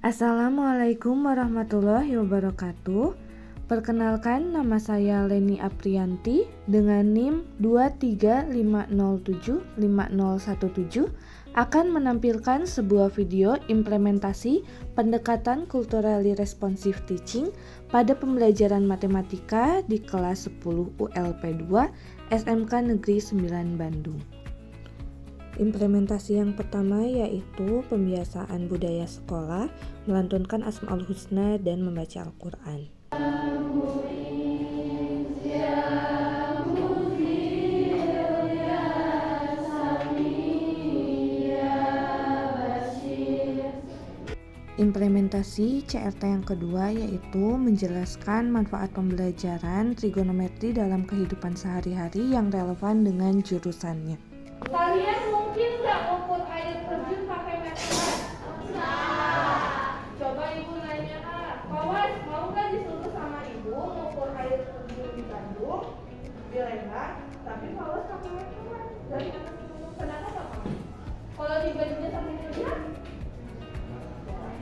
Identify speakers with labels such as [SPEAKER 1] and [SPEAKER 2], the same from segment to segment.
[SPEAKER 1] Assalamualaikum warahmatullahi wabarakatuh. Perkenalkan, nama saya Leni Aprianti dengan NIM 235075017 akan menampilkan sebuah video implementasi pendekatan culturally responsive teaching pada pembelajaran matematika di kelas 10 ULP 2 SMK Negeri 9 Bandung. Implementasi yang pertama yaitu pembiasaan budaya sekolah, melantunkan Asmaul Husna dan membaca Al-Quran. Implementasi CRT yang kedua yaitu menjelaskan manfaat pembelajaran trigonometri dalam kehidupan sehari-hari yang relevan dengan jurusannya.
[SPEAKER 2] Kalian mungkin nggak ukur air terjun pakai meteran? Coba ibu nanya, Pawas, mau nggak disuruh sama ibu ngukur air terjun di Bandung, di Lembang, tapi Pawas pakai meteran dari atas gunung. Kenapa nggak mau? Kalau dibandingnya sama Indonesia,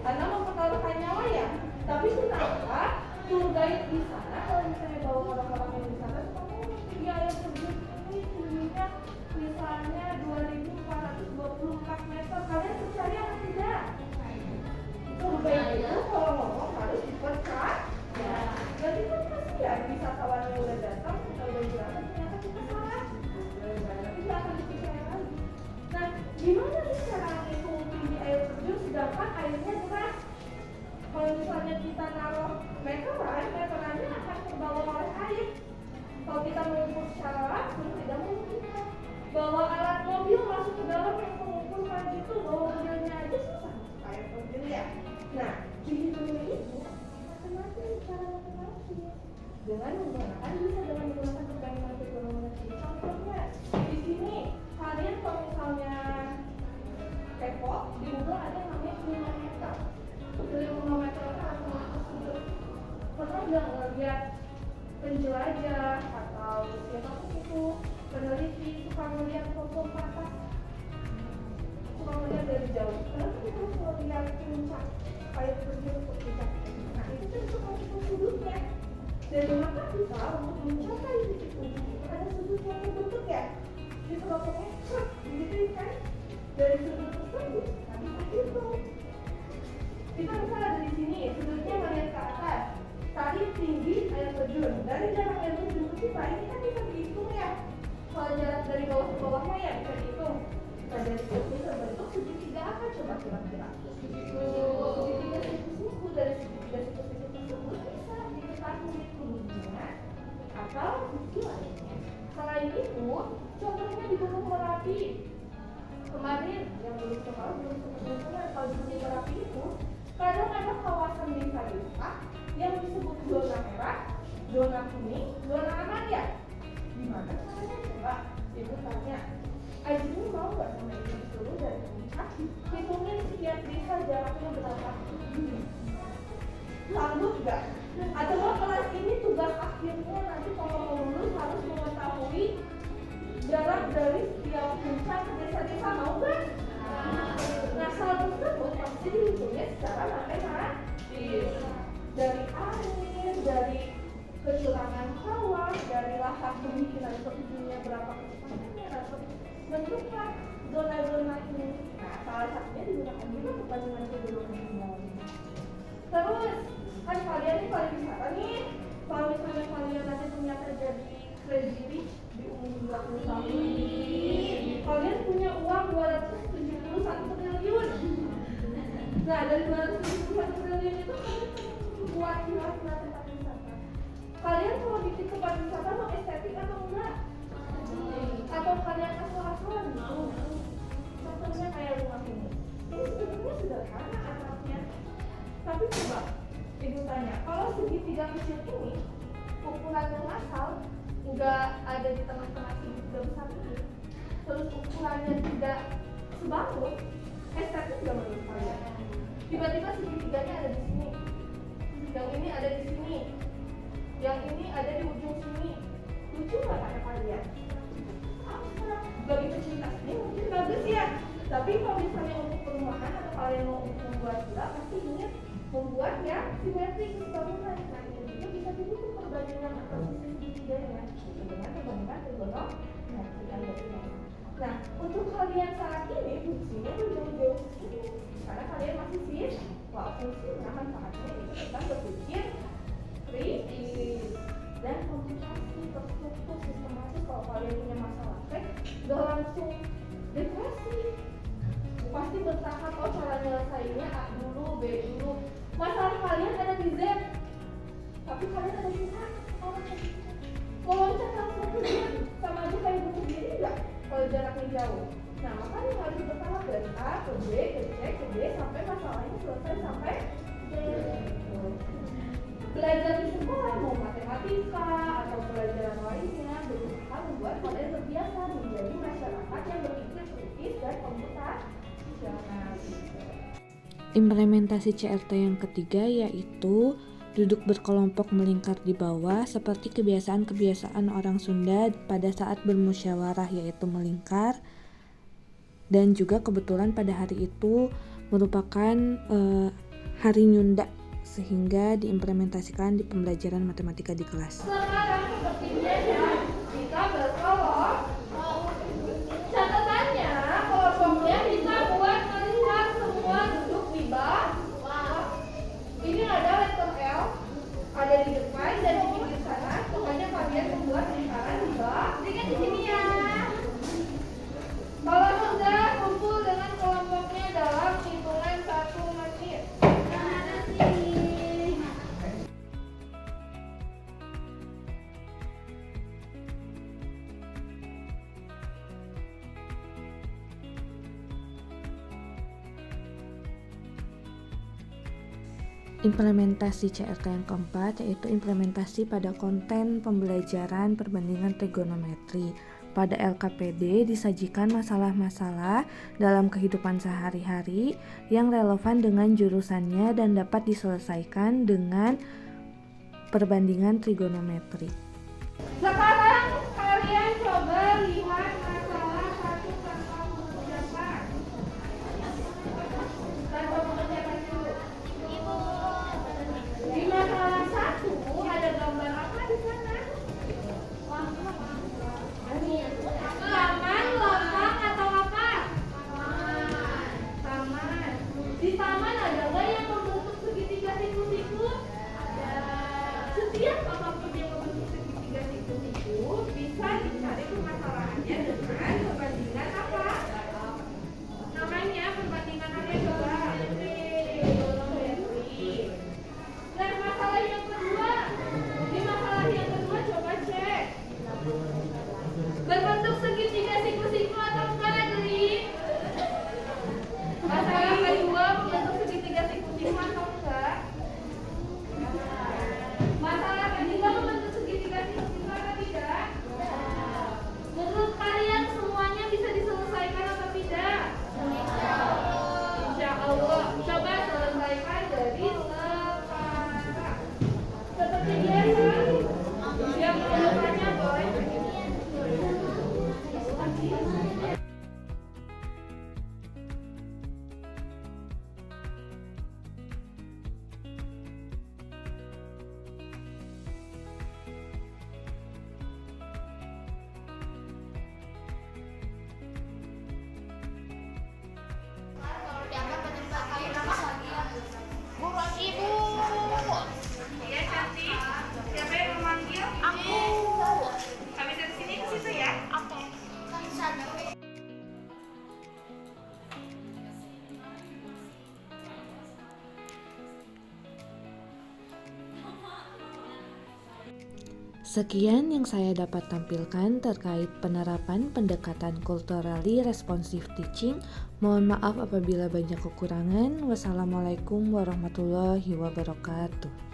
[SPEAKER 2] karena mempertaruhkan nyawa ya. Tapi kenapa tour guide di sana kalau misalnya bawa orang-orang yang di sana suka ngomong di air terjun ini tingginya misalnya 2.424 meter, kalian percaya atau tidak? Tour guide itu kalau ngomong harus dipercaya. Jadi kan kasihan wisatawan yang udah datang kita udah jelasin ternyata kita salah, tapi nggak akan dipercaya lagi. Nah, gimana sih cara ngitung tinggi air terjun sedangkan airnya deras? Kalau misalnya kita naruh meterannya akan terbawa oleh air. Kalau kita mengukur secara langsung tidak mungkin. Bawa alat mobil masuk ke dalam yang mengukurkan itu, bawa mobilnya aja susah air terjun ya. Nah, dihitungnya itu matematis, cara matematis dengan menggunakan perbandingan trigonometri. Contohnya di sini kalian kalau misalnya kepo di Google ada yang namanya klimameter. Klimameter itu artinya sudut. Pernah nggak ngeliat penjelajah atau siapapun itu peneliti suka melihat foto atas, suka melihat dari jauh. Kenapa kita harus melihat puncak air terjun ke puncak? Nah, itu kan suka sudutnya. Dan maka kita untuk mencapai titik ujung itu ada sudut yang terbentuk ya. Di kelompoknya begitu kan? Dari sudut tersebut kami hitung. Kita misalnya ada di sini, sudutnya melihat ke atas. Tarik tinggi air terjun. Dari jarak air terjun ke kita ini kan bisa dihitung ya. Kalau jarak dari bawah ke bawahnya ya bisa dihitung. Nah, dari sini terbentuk segitiga apa coba kira-kira? Segitiga siku-siku. Dari segitiga siku-siku tersebut bisa diketahui tingginya atau sisi lainnya. Selain itu, contohnya di Gunung Merapi. Kemarin yang belum tahu belum sebetulnya kalau di Gunung Merapi itu kadang ada kawasan desa-desa yang disebut zona merah, zona kuning, zona aman ya. Gimana caranya coba? Ibu tanya, Aji mau nggak sama ibu disuruh dari puncak hitungin setiap desa jaraknya berapa? Sanggup nggak? Atau kelas ini tugas akhirnya nanti kalau mau lulus harus mengetahui jarak dari setiap puncak ke desa-desa, mau nggak? Nah, hal tersebut pasti dihitungnya secara matematis. Dari air, dari kecurangan hawa, dari lahar kemungkinan terjunnya berapa kecepatannya, atau bentuklah zona-zona ini. Nah, salah satunya digunakan juga perbandingan trigonometri. Terus, kan kalian ini pariwisata nih. Kalau misalnya kalian nanti ternyata jadi crazy rich di umur 20 tahun, kalian punya uang 271 triliun. Nah, dari 271 triliun itu kalian buat kira-kira tempat wisata. Kalian kalau bikin tempat wisata mau estetik atau enggak? Atau kalian asal-asalan mau? Contohnya kayak rumah ini. Ini sebenarnya sederhana atapnya. Tapi coba ibu tanya, kalau segitiga kecil ini ukuran yang asal nggak ada di tengah-tengah segitiga besar ini, terus ukurannya tidak sebangun, estetik nggak menurut kalian? Tiba-tiba segitiganya ada di sini, yang ini ada di sini, yang ini ada di ujung sini, lucu nggak kata kalian? Bagi pecinta seni mungkin bagus ya, tapi kalau misalnya untuk perumahan atau kalian mau membuat villa, pasti ingat membuat yang simetrik bangunan. Nah ini juga bisa dibutuh perbandingan antara sisi segitiganya dengan perbandingan trigonometri. Nah untuk kalian saat ini fungsinya belum jauh ini karena kalian masih siswa. Fungsinya manfaatnya itu tentang berpikir kritis dan komputasi terstruktur sistematis. Kalau kalian punya masalah gak langsung depresi, pasti bertahap. Oh cara nyelesainnya A dulu, B dulu. Masalah kalian ada di Z, tapi kalian ada di A. Mau loncat langsung ke Z, sama aja kayak bunuh diri nggak? Kalau jaraknya jauh. Nah makanya harus bertahap dari A ke B ke C ke D sampai masalahnya selesai sampai D. Belajar di sekolah mau matematika atau pelajaran lainnya berusaha membuat kalian terbiasa menjadi masyarakat yang berpikir kritis dan komputasional.
[SPEAKER 1] Implementasi CRT yang ketiga yaitu duduk berkelompok melingkar di bawah seperti kebiasaan-kebiasaan orang Sunda pada saat bermusyawarah, yaitu melingkar. Dan juga kebetulan pada hari itu merupakan hari Nyunda sehingga diimplementasikan di pembelajaran matematika di kelas.
[SPEAKER 2] Sekarang seperti biasa kita berkelompok. Catatannya kelompoknya kita buat melingkar semua duduk di bawah. Ini ada letter L ada di depan dan di pinggir sana. Pokoknya kalian membuat lingkaran di bawah. Dengan di sini ya. Kalau sudah kumpul dengan kelompoknya dalam hitungan 1 menit.
[SPEAKER 1] Implementasi CRT yang keempat yaitu implementasi pada konten pembelajaran perbandingan trigonometri. Pada LKPD disajikan masalah-masalah dalam kehidupan sehari-hari yang relevan dengan jurusannya dan dapat diselesaikan dengan perbandingan trigonometri.
[SPEAKER 2] Sekarang kalian coba lihat masalah 1 tanpa mengerjakan. Tanpa mengerjakan dulu. Di masalah 1 ada gambar apa di sana? Taman, lapang atau apa? Taman. Di taman ada nggak yang membentuk segitiga siku-siku? Setiap apapun yang membentuk segitiga siku-siku bisa dicari permasalahannya dengan perbandingan apa? Namanya perbandingan apa coba? Trigonometri. Nah masalah yang kedua, di masalah yang kedua coba cek berbentuk segitiga siku-siku atau bukan negeri? Masalah kedua membentuk segitiga siku-siku atau enggak? Masalah ketiga membentuk segitiga siku-siku atau tidak? Menurut kalian semuanya bisa diselesaikan atau tidak? Insya Allah. Coba selesaikan dari sekarang. Seperti biasa, yang bertanya boleh.
[SPEAKER 3] Ibu.
[SPEAKER 2] Iya cantik. Siapa yang memanggil?
[SPEAKER 3] Aku.
[SPEAKER 2] Kami dari sini ke situ ya.
[SPEAKER 3] Oke. Kan sana.
[SPEAKER 1] Sekian yang saya dapat tampilkan terkait penerapan pendekatan culturally responsive teaching. Mohon maaf apabila banyak kekurangan. Wassalamualaikum warahmatullahi wabarakatuh.